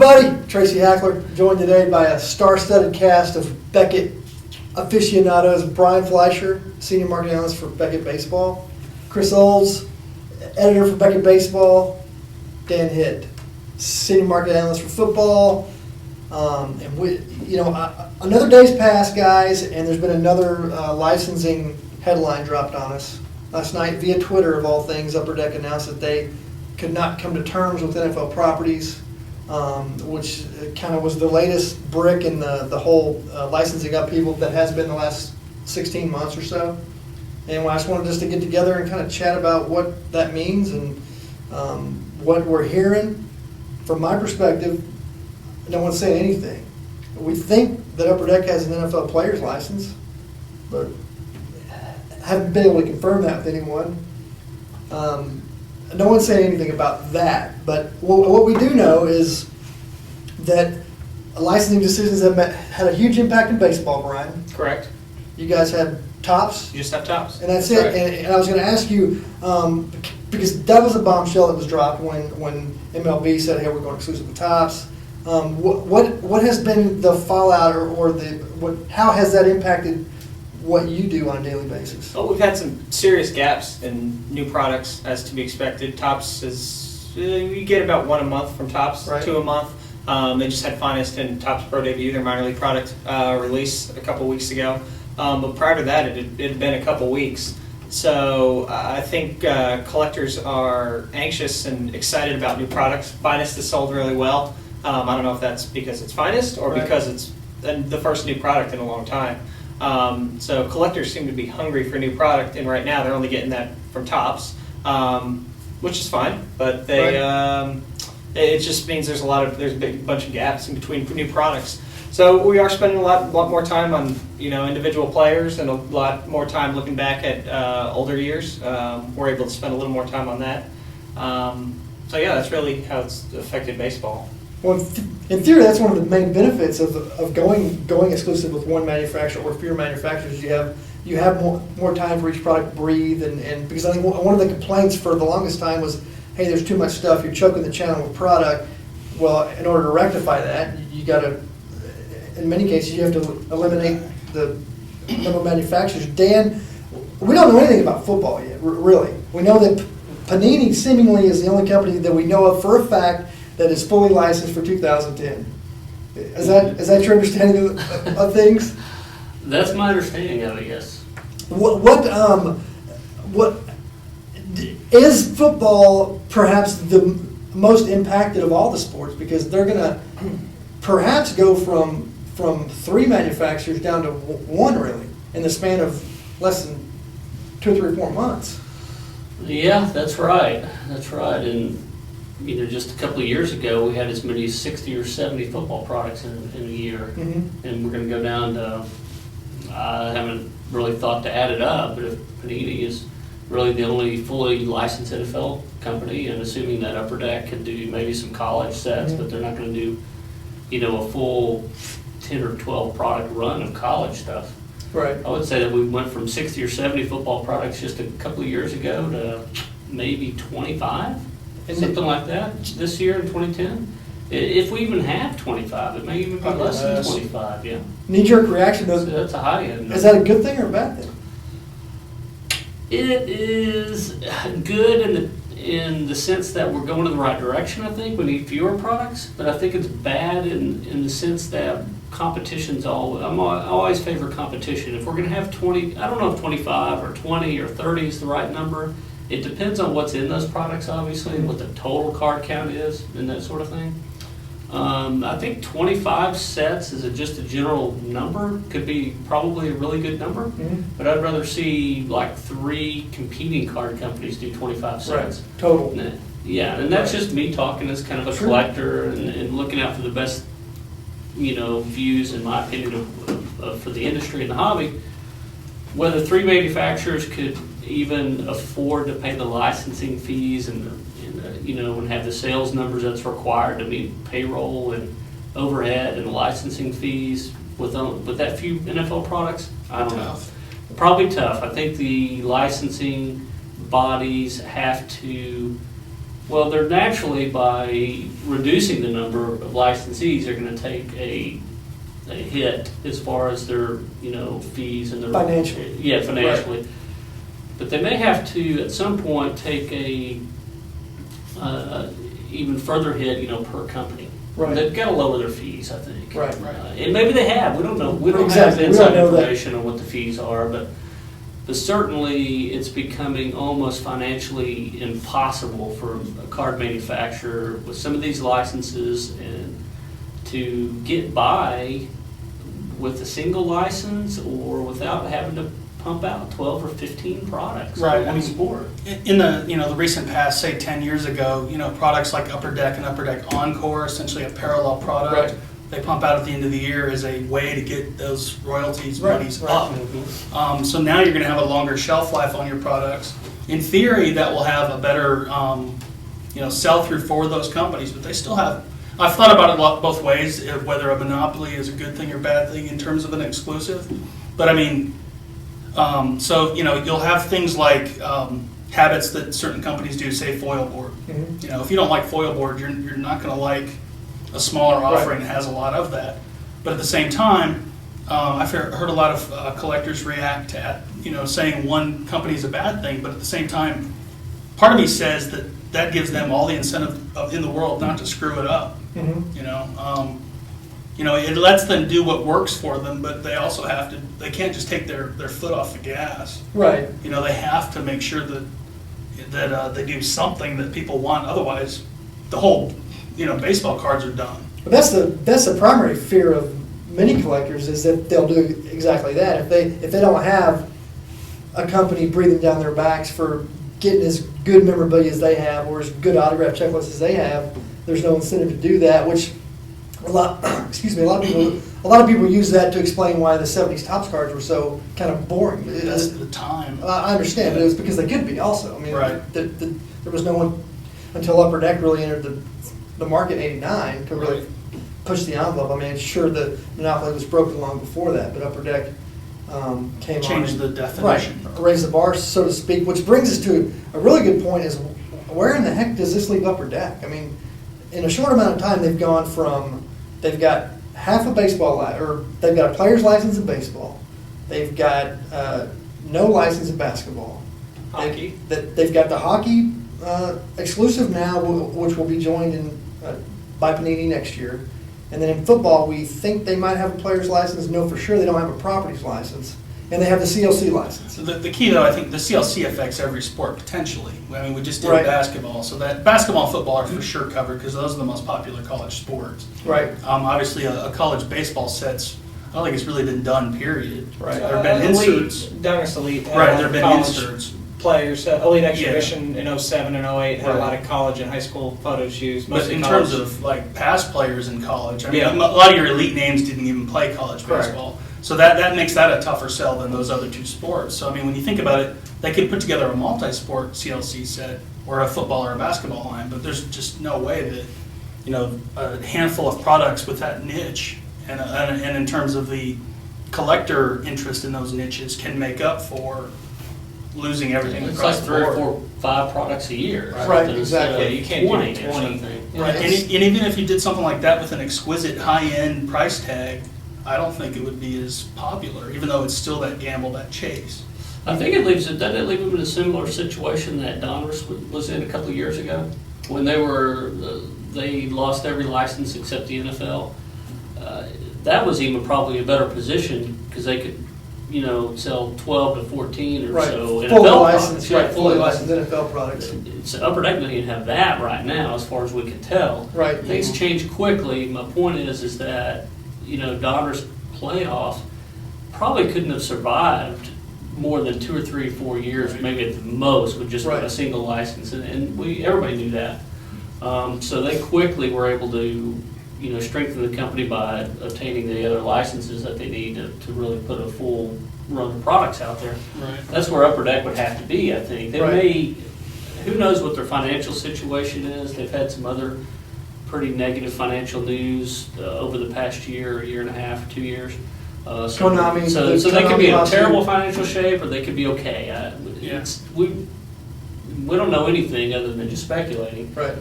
everybody? Tracy Hackler, joined today by a star-studded cast of Beckett aficionados. Brian Fleischer, senior marketing analyst for Beckett Baseball. Chris Olds, editor for Beckett Baseball. Dan Hitt, senior marketing analyst for football. And we, another day's passed, guys, and there's been another licensing headline dropped on us. Last night, via Twitter, of all things, Upper Deck announced that they could not come to terms with NFL properties, which kind of was the latest brick in the whole licensing upheaval that has been the last 16 months or so. And I just wanted us to get together and kind of chat about what that means and what we're hearing. From my perspective, no one's saying anything. We think that Upper Deck has an NFL player's license, but haven't been able to confirm that with anyone. No one's saying anything about that, but what we do know is that licensing decisions have had a huge impact in baseball, Brian. Correct. You guys had tops. You just have tops. And that's it. And I was going to ask you, because that was a bombshell that was dropped when MLB said, hey, we're going exclusive with tops. What has been the fallout how has that impacted what you do on a daily basis? Well, we've had some serious gaps in new products, as to be expected. Tops is, you get about one a month from Tops, right. 2 a month. They just had Finest and Tops Pro debut, their minor league product, release a couple weeks ago. But prior to that, it had been a couple weeks. So I think collectors are anxious and excited about new products. Finest has sold really well. I don't know if that's because it's Finest or because it's the first new product in a long time. So collectors seem to be hungry for new product, and right now they're only getting that from Tops, which is fine. But it just means there's a big bunch of gaps in between new products. So we are spending a lot more time on individual players and a lot more time looking back at older years. We're able to spend a little more time on that. So yeah, that's really how it's affected baseball. Well, in theory, that's one of the main benefits of going exclusive with one manufacturer or fewer manufacturers. You have more time for each product to breathe, and because I think one of the complaints for the longest time was, hey, there's too much stuff, you're choking the channel with product. Well, in order to rectify that, you got to, in many cases, you have to eliminate the number of manufacturers. Dan, we don't know anything about football yet, really. We know that Panini seemingly is the only company that we know of for a fact that is fully licensed for 2010. Is that your understanding of things? That's my understanding of it, yes. What is football perhaps the most impacted of all the sports, because they're going to perhaps go from 3 manufacturers down to 1 really in the span of less than 2 or 3 or 4 months. Yeah, that's right. That's right. And just a couple of years ago, we had as many as 60 or 70 football products in a year. Mm-hmm. And we're going to go down to, I haven't really thought to add it up, but if Panini is really the only fully licensed NFL company, and assuming that Upper Deck can do maybe some college sets, mm-hmm. but they're not going to do, a full 10 or 12 product run of college stuff. Right. I would say that we went from 60 or 70 football products just a couple of years ago to maybe 25. Something like that this year in 2010. If we even have 25, it may even be less than 25. Yeah. Knee-jerk reaction. That's a high end. Is that a good thing or a bad thing? It is good in the sense that we're going in the right direction. I think we need fewer products, but I think it's bad in the sense that competition's I always favor competition. If we're going to have 20, I don't know if 25 or 20 or 30 is the right number. It depends on what's in those products, obviously, and what the total card count is and that sort of thing. I think 25 sets is just a general number. Could be probably a really good number, mm-hmm. but I'd rather see like 3 competing card companies do 25 sets. Right. Total. Yeah, and that's just me talking as kind of a collector and looking out for the best, views, in my opinion, for the industry and the hobby. Whether 3 manufacturers could even afford to pay the licensing fees and have the sales numbers that's required to meet payroll and overhead and licensing fees with that few NFL products, I don't know. Probably tough. I think the licensing bodies have to Well, they're naturally, by reducing the number of licensees, they're gonna take a hit as far as their, fees and their. Financially. Yeah, financially. But they may have to, at some point, take a, even further hit, per company. Right. They've gotta lower their fees, I think. Right. And maybe they have, we don't know, we don't Exactly. have We don't inside know that. information on what the fees are, but certainly it's becoming almost financially impossible for a card manufacturer with some of these licenses and to get by with a single license or without having to pump out 12 or 15 products Right, for I one mean, sport. In the, the recent past, say 10 years ago, products like Upper Deck and Upper Deck Encore, essentially a parallel product, Right. they pump out at the end of the year as a way to get those royalties Right, monies right. up. So now you're going to have a longer shelf life on your products. In theory, that will have a better, sell-through for those companies, but they still have. I've thought about it both ways, whether a monopoly is a good thing or bad thing in terms of an exclusive. But I mean, you'll have things like habits that certain companies do, say foil board. Mhm. If you don't like foil board, you're not going to like a smaller offering that has a lot of that. But at the same time, I've heard a lot of collectors react to saying one company is a bad thing, but at the same time, part of me says that gives them all the incentive in the world not to screw it up. Mhm. It lets them do what works for them, but they also have to. They can't just take their foot off the gas. Right. They have to make sure that they do something that people want. Otherwise, the whole baseball cards are done. But that's the primary fear of many collectors, is that they'll do exactly that. If they don't have a company breathing down their backs for getting as good memorabilia as they have or as good autograph checklists as they have, there's no incentive to do that. Which a lot of people use that to explain why the '70s Topps cards were so kind of boring. That's the time. I understand, but it was because they could be also. I mean, Right. there was no one until Upper Deck really entered the market in '89 to really push the envelope. I mean, sure, the monopoly was broken long before that, but Upper Deck came Changed on. the definition. Right, raised the bar, so to speak, which brings us to a really good point is, where in the heck does this leave Upper Deck? I mean, in a short amount of time, they've gone from, they've got half a baseball or they've got a player's license in baseball. They've got no license in basketball. Hockey. They've got the hockey exclusive now, which will be joined in by Panini next year. And then in football, we think they might have a player's license. No, for sure, they don't have a properties license. And they have the CLC license. So the key, though, I think the CLC affects every sport potentially. I mean, we just did Right. basketball, so that basketball and football are for sure covered because those are the most popular college sports. Right. Obviously, a college baseball sets, I don't think it's really been done, period. Right. There have been inserts. Donruss Elite. had Right, there have been college inserts. Players, Elite Exhibition in '07 and '08 had a Right. lot of college and high school photos used. But Mostly in college. terms of like past players in college, I mean, Yeah. a lot of your elite names didn't even play college Correct. baseball. So that makes that a tougher sell than those other two sports. So I mean, when you think about it, they could put together a multi-sport CLC set or a football or a basketball line, but there's just no way that a handful of products with that niche and in terms of the collector interest in those niches can make up for losing everything It's across like the 3 or board. 4, 5 products a year. Right, instead exactly. of Yeah, you can't do 20 or 20. something. Right. And even if you did something like that with an exquisite high-end price tag, I don't think it would be as popular, even though it's still that gamble, that chase. I think doesn't it leave them in a similar situation that Donruss was in a couple of years ago? When they lost every license except the NFL. That was even probably a better position because they could, sell 12 to 14 or Right. so Fully NFL licensed, products. right, Yeah, fully licensed NFL products. So Upper Deck doesn't even have that right now, as far as we can tell. Right. Things change quickly. My point is that Donruss playoff probably couldn't have survived more than 2 or 3 or 4 years, maybe at the most, with just Right. a single license, and everybody knew that. So they quickly were able to strengthen the company by obtaining the other licenses that they need to really put a full run of products out there. Right. That's where Upper Deck would have to be, I think. They Right. who knows what their financial situation is. They've had some other pretty negative financial news over the past year and a half, 2 years. Konami- So they could be in Konami terrible financial shape, or they could be okay. Yeah. we don't know anything other than just speculating. Right.